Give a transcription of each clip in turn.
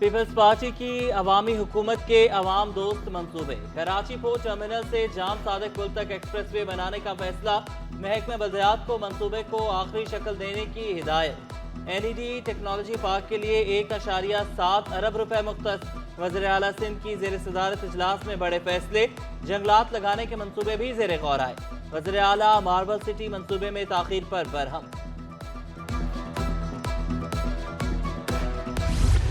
Peoples party की अवामी हुकूमत के अवाम दोस्त मंसूबे। कराची पोर्ट टर्मिनल से जाम सादिक पुल तक एक्सप्रेसवे बनाने का फैसला। महकमे बल्दियात को मंसूबे को आखिरी शक्ल देने की हिदायत। NED टेक्नोलॉजी पार्क के लिए 1.7 अरब रुपए मुख्तस। वज़ीर आला सिंध की ज़ेर सदारत इजलास में बड़े फैसले। जंगलात लगाने के मंसूबे भी ज़ेर गौर आए। वज़ीर आला मार्बल सिटी मंसूबे में ताखीर पर बरहम।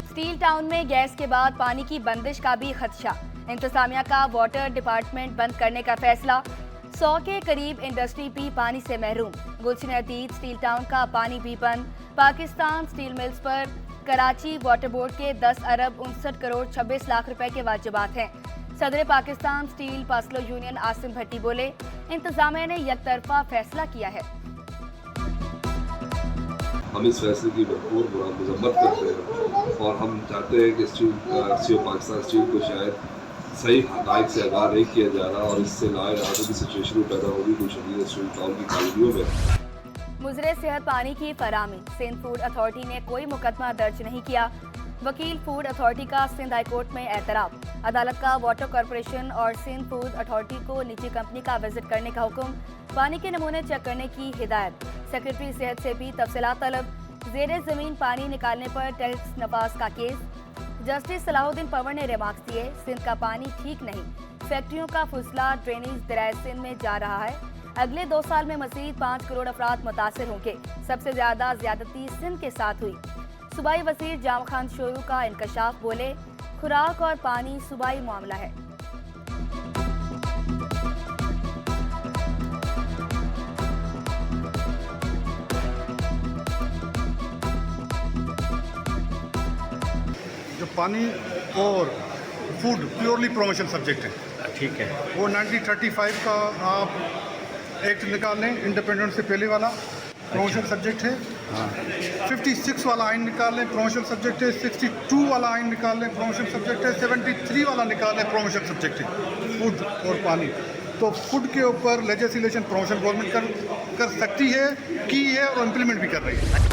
स्टील टाउन में गैस के बाद पानी की बंदिश का भी खदशा। इंतजामिया का वाटर डिपार्टमेंट बंद करने का फैसला। 100 के करीब इंडस्ट्री भी पानी से महरूम। गुलशन अतीत स्टील टाउन का पानी भी बंद। पाकिस्तान स्टील मिल्स पर कराची वाटर बोर्ड के 10 अरब 59 करोड़ 26 लाख रुपए के वाजिबात हैं। सदर पाकिस्तान स्टील पासलो यूनियन आसिम भट्टी बोले, इंतजामिया ने यकतरफा फैसला किया है। हम इस फैसले की भरपूर मजम्मत करते हैं और हम चाहते हैं कि स्टील पाकिस्तान स्टील को शायद सही हक़ाइक़ से आगाह नहीं किया जा रहा और इससे लाइलाज की सिचुएशन पैदा होगी गुलशन स्टील टाउन की कॉलोनियों में। मुजरे सेहत पानी की फराहमी। सिंध फूड अथॉरिटी ने कोई मुकदमा दर्ज नहीं किया। वकील फूड अथॉरिटी का सिंध हाई कोर्ट में एतराफ़। अदालत का वाटर कॉरपोरेशन और सिंध फूड अथॉरिटी को निजी कंपनी का विजिट करने का हुक्म। पानी के नमूने चेक करने की हिदायत। सेक्रेटरी सेहत से भी तफसीलात तलब। ज़ेरे ज़मीन पानी निकालने पर टैक्स नफाज का केस। जस्टिस सलाहुद्दीन पंवर ने रिमार्क्स दिए, सिंध का पानी ठीक नहीं। फैक्ट्रियों का फुसला ड्रेनेज दरियाए सिंध में जा रहा है। अगले 2 साल में मज़ीद 5 करोड़ अफराद मुतासिर होंगे। सबसे ज्यादा ज्यादती सिंध के साथ हुई। सूबाई वज़ीर जाम खान शोरू का इंकशाफ, बोले खुराक और पानी सूबाई मामला है। जो पानी और फूड प्योरली प्रोमोशन सब्जेक्ट है, ठीक है, वो 1935 का आप एक्ट निकाल लें, इंडिपेंडेंस से पहले वाला प्रोमोशन सब्जेक्ट है। 56 वाला आइन निकाल लें, प्रोमोशन सब्जेक्ट है। 62 वाला आइन निकाल लें, प्रोमोशन सब्जेक्ट है। 73 वाला निकाल लें, प्रोमोशन सब्जेक्ट है, फूड और पानी। तो फूड के ऊपर लेजिस्लेशन प्रमोशन गवर्नमेंट कर सकती है, की है और इम्प्लीमेंट भी कर रही है।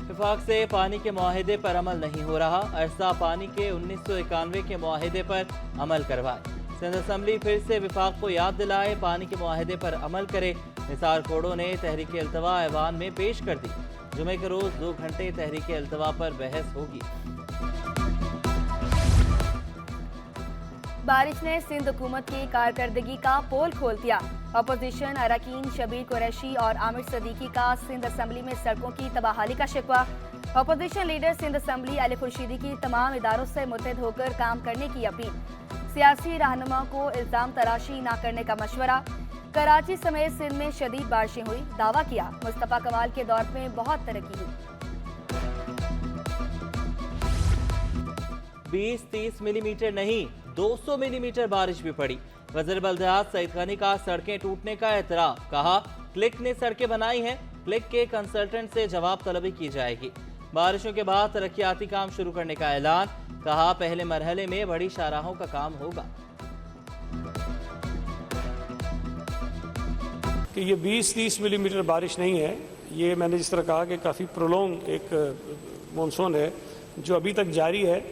विफाक से पानी के मुआहिदे पर अमल नहीं हो रहा। अरसा पानी के 1991 के मुआहिदे पर अमल करवाए। सिंध असम्बली फिर से विफाक को याद दिलाए, पानी के मुआहिदे पर अमल करे। निसार खोड़ो ने तहरीक अल्तवा ऐवान में पेश कर दी। जुमे के रोज 2 घंटे तहरीक अल्तवा पर बहस होगी। बारिश ने सिंध हुकूमत की कारकर्दगी का पोल खोल दिया। अपोजिशन अरकान शबीर कुरैशी और आमिर सदीकी का सिंध असम्बली में सड़कों की तबाहाली का शिकवा। Opposition leader Sindh assembly Ali Khurshidi की तमाम इदारों से मुत्तहद होकर काम करने की अपील। सियासी रहनुमा को इल्जाम तराशी न करने का मशवरा। कराची समेत सिंध में शदीद बारिशें हुई। दावा किया, मुस्तफा कमाल के दौर में बहुत तरक्की हुई। 20-30 मिलीमीटर नहीं, 200 मिलीमीटर बारिश भी पड़ी। वज़ीर बल्दियात सईद गनी का सड़कें टूटने का एतराफ़। कहा, क्लिक ने सड़कें बनाई हैं, क्लिक के कंसल्टेंट से जवाब तलबी की जाएगी। बारिशों के बाद तरक्याती काम शुरू करने का ऐलान। कहा, पहले मरहले में बड़ी शाहराहों का काम होगा। कि ये 20-30 मिलीमीटर बारिश नहीं है, ये मैंने जिस तरह कहा कि काफ़ी प्रोलॉन्ग एक मानसून है जो अभी तक जारी है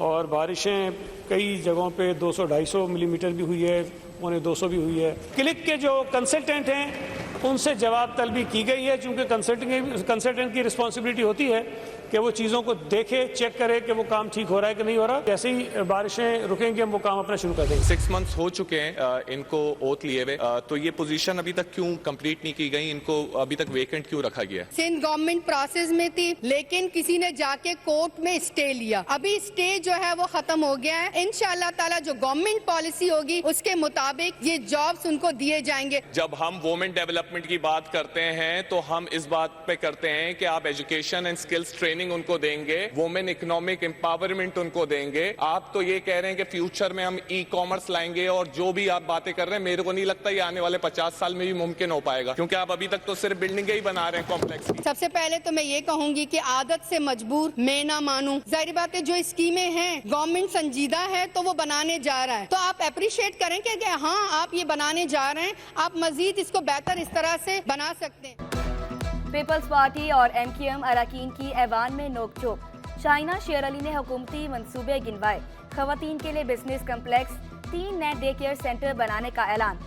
और बारिशें कई जगहों पे 200-250 मिलीमीटर भी हुई है, 200 भी हुई है। क्लिक के जो कंसल्टेंट हैं उनसे जवाब तलबी की गई है, चूँकि कंसल्टेंट की रिस्पॉन्सिबिलिटी होती है कि वो चीज़ों को देखे, चेक करे कि वो काम ठीक हो रहा है कि नहीं हो रहा। जैसे ही बारिशें रुकेंगी हम वो काम अपना शुरू कर देंगे। 6 मंथ्स हो चुके हैं इनको ओथ लिए हुए, तो ये पोजीशन अभी तक क्यों कंप्लीट नहीं की गई, इनको अभी तक वेकेंट क्यों रखा गया? सिंध गवर्नमेंट प्रोसेस में थी, लेकिन किसी ने जाके कोर्ट में स्टे लिया। अभी स्टे जो है वो खत्म हो गया है। इंशाअल्लाह ताला जो गवर्नमेंट पॉलिसी होगी उसके मुताबिक ये जॉब्स उनको दिए जाएंगे। जब हम वुमेन डेवलपमेंट की बात करते हैं तो हम इस बात पे करते हैं कि आप एजुकेशन एंड स्किल्स ट्रेनिंग उनको देंगे, वुमेन इकोनॉमिक एम्पावरमेंट उनको देंगे। आप तो ये कह रहे हैं कि फ्यूचर में हम ई कॉमर्स लाएंगे और जो भी आप बातें कर रहे हैं, मेरे को नहीं लगता ये आने वाले 50 साल में भी मुमकिन हो पाएगा, क्योंकि आप अभी तक तो सिर्फ बिल्डिंगें ही बना रहे हैं कॉम्प्लेक्स की। सबसे पहले तो मैं ये कहूंगी कि आदत से मजबूर मैं ना मानूं। जाहिर बात है, जो स्कीमें हैं गवर्नमेंट संजीदा है तो वो बनाने जा रहा है, तो आप अप्रिशिएट करें कि हाँ आप ये बनाने जा रहे हैं, आप मजीद इसको बेहतर इस तरह से बना सकते हैं। पीपल्स पार्टी और MQM अरकान की ऐवान में नोकझोंक। शाहिना शेर अली ने हुकूमती मंसूबे गिनवाए। खवातीन के लिए बिजनेस कम्प्लेक्स, 3 नए डे केयर सेंटर बनाने का ऐलान।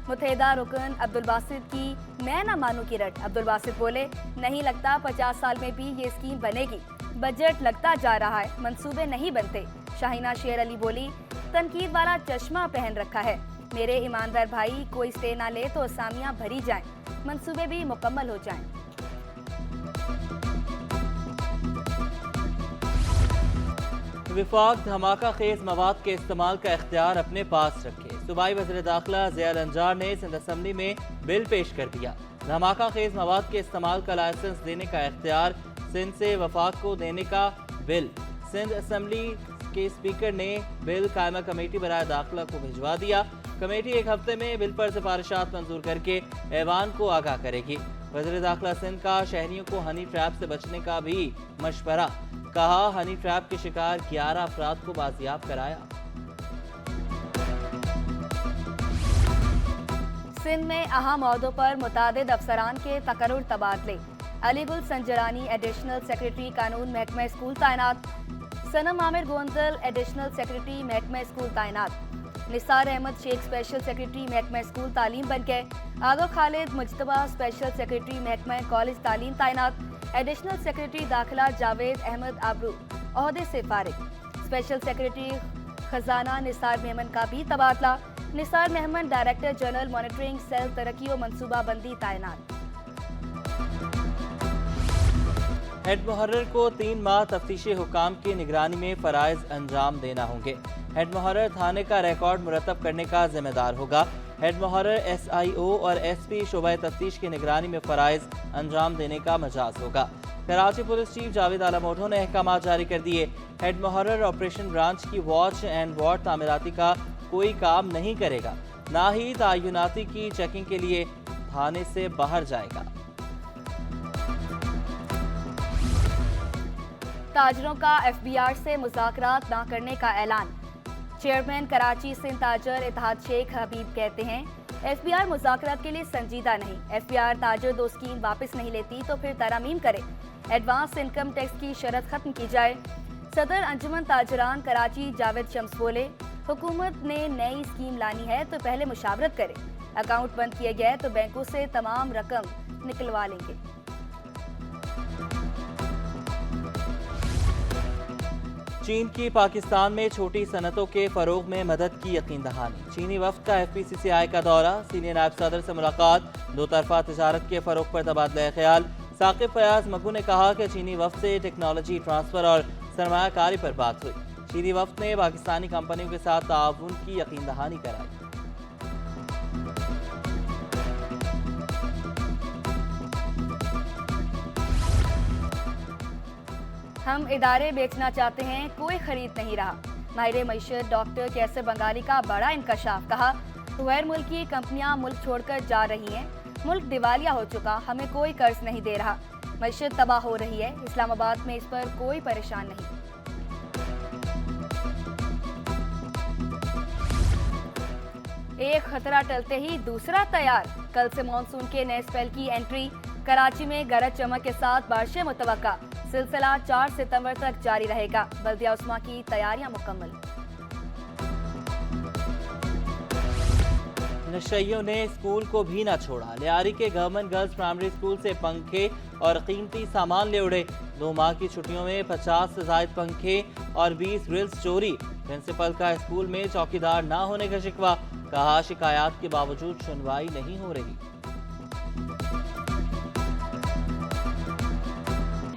मुत्तहिदा रुकन अब्दुल बासित की मैं न मानू की रट। अब्दुल बासित बोले, नहीं लगता 50 साल में भी ये स्कीम बनेगी। बजट लगता जा रहा है, मंसूबे नहीं बनते। शाहिना शेर अली बोली, तनकीद वाला चश्मा पहन रखा है। मेरे ईमानदार भाई, कोई स्टे ना ले तो असामियां भरी जाएं, मंसूबे भी मुकम्मल हो जाएं। विफाक धमाका खेज मवाद के इस्तेमाल का इख्तियार अपने पास रखे। सूबाई वज़ीर दाखिला ज़ियाल अंजार ने सिंध असम्बली में बिल पेश कर दिया। धमाका खेज मवाद के इस्तेमाल का लाइसेंस देने का इख्तियार सिंध से वफाक को देने का बिल सिंध असम्बली के स्पीकर ने बिल कायमा कमेटी बराए दाखिला को भिजवा दिया। कमेटी एक हफ्ते में बिल पर सिफारिशात मंजूर करके ऐवान को आगाह करेगी। वज़ीर दाखिला सिंध का शहरियों को हनी ट्रैप से बचने का भी मशवरा। कहा, हनी ट्रैप के शिकार 11 अफराद को बाजियाब कराया। सिंध में अहम अहदों पर मुतादिद अफसरान के तकर्रुर तबादले। अलीगुल संजरानी एडिशनल सेक्रेटरी कानून महकमा स्कूल तैनात। सनम आमिर गोंदल एडिशनल सेक्रेटरी महकमा स्कूल तैनात। निसार अहमद शेख स्पेशल सेक्रेटरी महकमा स्कूल तालीम बन गए। आगो खालिद मुजतबा स्पेशल सेक्रेटरी महकमा कॉलेज तालीम तैनात। एडिशनल सेक्रेटरी दाखिला जावेद अहमद आबरू ओहदे से फारिग। स्पेशल सेक्रेटरी खजाना निसार मेमन का भी तबादला। Nisar Memon director general monitoring cell तरक्की और मनसूबाबंदी तैनात। हेड मुहर्रर को 3 माह तफ्तीशी हुकाम की निगरानी में फराइज अंजाम देना होंगे। हेड मुहर्रर थाने का रिकॉर्ड मुरतब करने का जिम्मेदार होगा। हेड मुहर्रर SIO और SP शोबा तफ्तीश की निगरानी में फराइज अंजाम देने का मजाज होगा। कराची पुलिस चीफ जावेद आला मोटो ने अहकाम जारी कर दिए। हेड मुहर्रर ऑपरेशन ब्रांच की वॉच एंड वार्ड तामीराती का कोई काम नहीं करेगा, ना ही तयनाती की चेकिंग के लिए थाने से बाहर जाएगा। ताजरों का FBR से मुज़ाकरात न करने का ऐलान। चेयरमैन कराची सिंध ताजर इत्तेहाद शेख हबीब कहते हैं, FBR मुज़ाकरात के लिए संजीदा नहीं। FBR ताजर 2 स्कीम वापस नहीं लेती तो फिर तरमीम करे। एडवांस इनकम टैक्स की शरत खत्म की जाए। सदर अंजुमन ताजरान कराची जावेद शम्स बोले, हुकूमत ने नई स्कीम लानी है तो पहले मुशावरत करे। अकाउंट बंद किए गए तो बैंकों से तमाम रकम निकलवा लेंगे। चीन की पाकिस्तान में छोटी सनतों के फरोग में मदद की यकीन दहानी। चीनी वफ्द का FPCCI का दौरा, सीनियर नायब सदर से मुलाकात, 2 तरफा तिजारत के फरोग पर तबादला ख्याल। साकिब फयाज मगू ने कहा कि चीनी वफ्द से टेक्नोलॉजी ट्रांसफर और सरमायाकारी पर बात हुई। चीनी वफ्द ने पाकिस्तानी कंपनियों के साथ ताउन की यकीन दहानी कराई। हम इदारे बेचना चाहते हैं, कोई खरीद नहीं रहा। माहिर मईशत डॉक्टर कैसर बंगाली का बड़ा इंकशाफ। कहा, गैर मुल्की कंपनियां मुल्क छोड़कर जा रही हैं, मुल्क दिवालिया हो चुका, हमें कोई कर्ज नहीं दे रहा, मईशत तबाह हो रही है। इस्लामाबाद में इस पर कोई परेशान नहीं। एक खतरा टलते ही दूसरा तैयार। कल से मानसून के नए स्पेल की एंट्री। कराची में गरज चमक के साथ बारिशें मुतवक्का। सिलसिला 4 सितंबर तक जारी रहेगा। बल्दिया उस्मा की तैयारियां मुकम्मल। नशइयों ने स्कूल को भी न छोड़ा। लियारी के गवर्नमेंट गर्ल्स प्राइमरी स्कूल से पंखे और कीमती सामान ले उड़े। 2 माह की छुट्टियों में 50 से ज्यादा पंखे और 20 ग्रिल्स चोरी। प्रिंसिपल का स्कूल में चौकीदार न होने का शिकवा। कहा, शिकायत के बावजूद सुनवाई नहीं हो रही।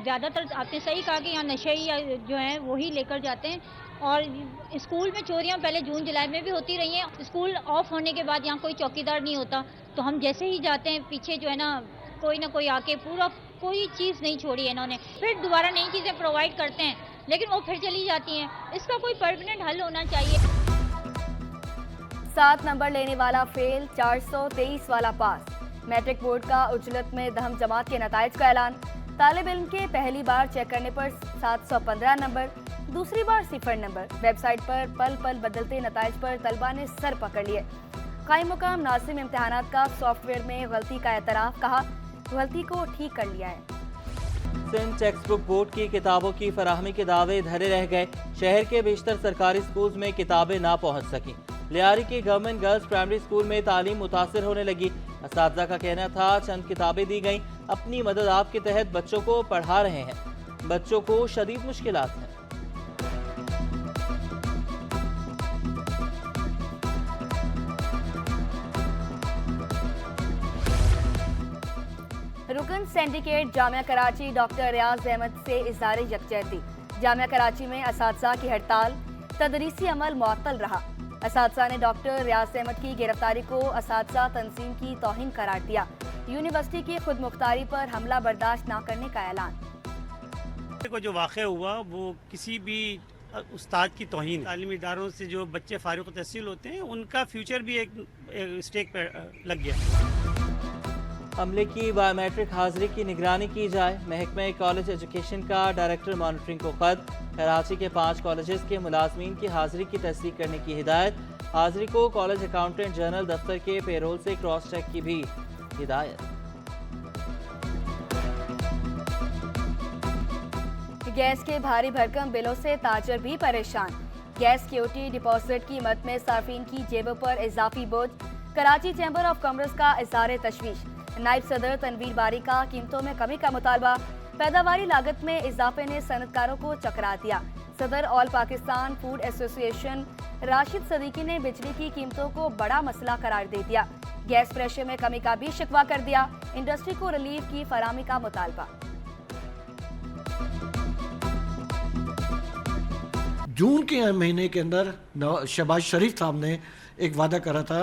ज़्यादातर आपने सही कहा कि यहाँ नशे जो हैं वही लेकर जाते हैं। और स्कूल में चोरियाँ पहले जून जुलाई में भी होती रही हैं। स्कूल ऑफ होने के बाद यहाँ कोई चौकीदार नहीं होता, तो हम जैसे ही जाते हैं पीछे जो है ना कोई आके पूरा कोई चीज़ नहीं छोड़ी है इन्होंने। फिर दोबारा नई चीज़ें प्रोवाइड करते हैं लेकिन वो फिर चली जाती हैं। इसका कोई परमानेंट हल होना चाहिए। 7 नंबर लेने वाला फेल, 423 वाला पास। मैट्रिक बोर्ड का उजलत में दहम जमात के नताइज का ऐलान। तालिब इल्म के पहली बार चेक करने पर 715 नंबर, दूसरी बार 0 नंबर। वेबसाइट पर पल पल बदलते नताइज पर तलबा ने सर पकड़ लिए। कायम मुकाम नासिम इम्तिहानात का सॉफ्टवेयर में गलती का एतराफ़। कहा, गलती को ठीक कर लिया है। सिंध टेक्स्ट बुक बोर्ड की किताबों की फराहमी के दावे धरे रह गए। शहर के बेशतर सरकारी स्कूल्स में किताबें ना पहुंच सकी। लियारी की गवर्नमेंट गर्ल्स प्राइमरी स्कूल में तालीम मुतासिर होने लगी। असातिज़ा का कहना था चंद किताबें दी गईं, अपनी मदद आप के तहत बच्चों को पढ़ा रहे हैं। बच्चों को शदीद मुश्किलात हैं। रुकन सिंडिकेट जामिया कराची डॉक्टर रियाज अहमद से इज़हार यकजहती। जामिया कराची में असातिज़ा की हड़ताल, तदरीसी अमल मुअत्तल रहा। असातिज़ा ने डॉक्टर रियाज अहमद की गिरफ्तारी को असातिज़ा तंजीम की तौहीन करार दिया। यूनिवर्सिटी की खुद मुख्तारी पर हमला बर्दाश्त न करने का ऐलान। को जो वाक़या हुआ वो किसी भी उस्ताद की तौहीन। तालीमी इदारों से जो बच्चे फारिग तहसील होते हैं उनका फ्यूचर भी एक स्टेक पर लग गया। अमले की बायोमेट्रिक हाजिरी की निगरानी की जाए। महकमे कॉलेज एजुकेशन का डायरेक्टर मॉनिटरिंग को खत। कराची के 5 कॉलेजेस के मुलाजमीन की हाजिरी की तस्दीक करने की हिदायत। हाजिरी को कॉलेज अकाउंटेंट जनरल दफ्तर के पेरोल से क्रॉस चेक की भी हिदायत। गैस के भारी भरकम बिलों से ताजर भी परेशान। गैस सिक्योरिटी डिपॉजिट कीमत में सार्फिन की जेबों पर इजाफी बोझ। कराची चैम्बर ऑफ कॉमर्स का इज़हार तशवीश। नायब सदर तनवीर बारी का कीमतों में कमी का मुतालबा। पैदावारी लागत में इजाफे ने सनतकारों को चकरा दिया। सदर all Pakistan food association Rashid Siddiqui ने बिजली की कीमतों को बड़ा मसला करार दे दिया। गैस प्रेशर में कमी का भी शिकवा कर दिया। इंडस्ट्री को रिलीफ की फराहमी का मुतालबा। जून के महीने के अंदर शहबाज शरीफ साहब ने एक वादा करा था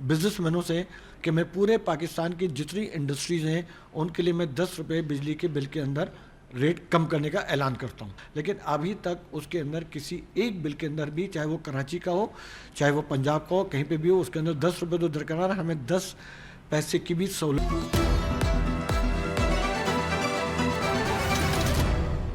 बिजनेसमैनों से कि मैं पूरे पाकिस्तान की जितनी इंडस्ट्रीज़ हैं उनके लिए मैं 10 रुपये बिजली के बिल के अंदर रेट कम करने का ऐलान करता हूं। लेकिन अभी तक उसके अंदर किसी एक बिल के अंदर भी, चाहे वो कराची का हो चाहे वो पंजाब का हो, कहीं पे भी हो, उसके अंदर 10 रुपये तो दरकरार, हमें 10 पैसे की भी सहूलत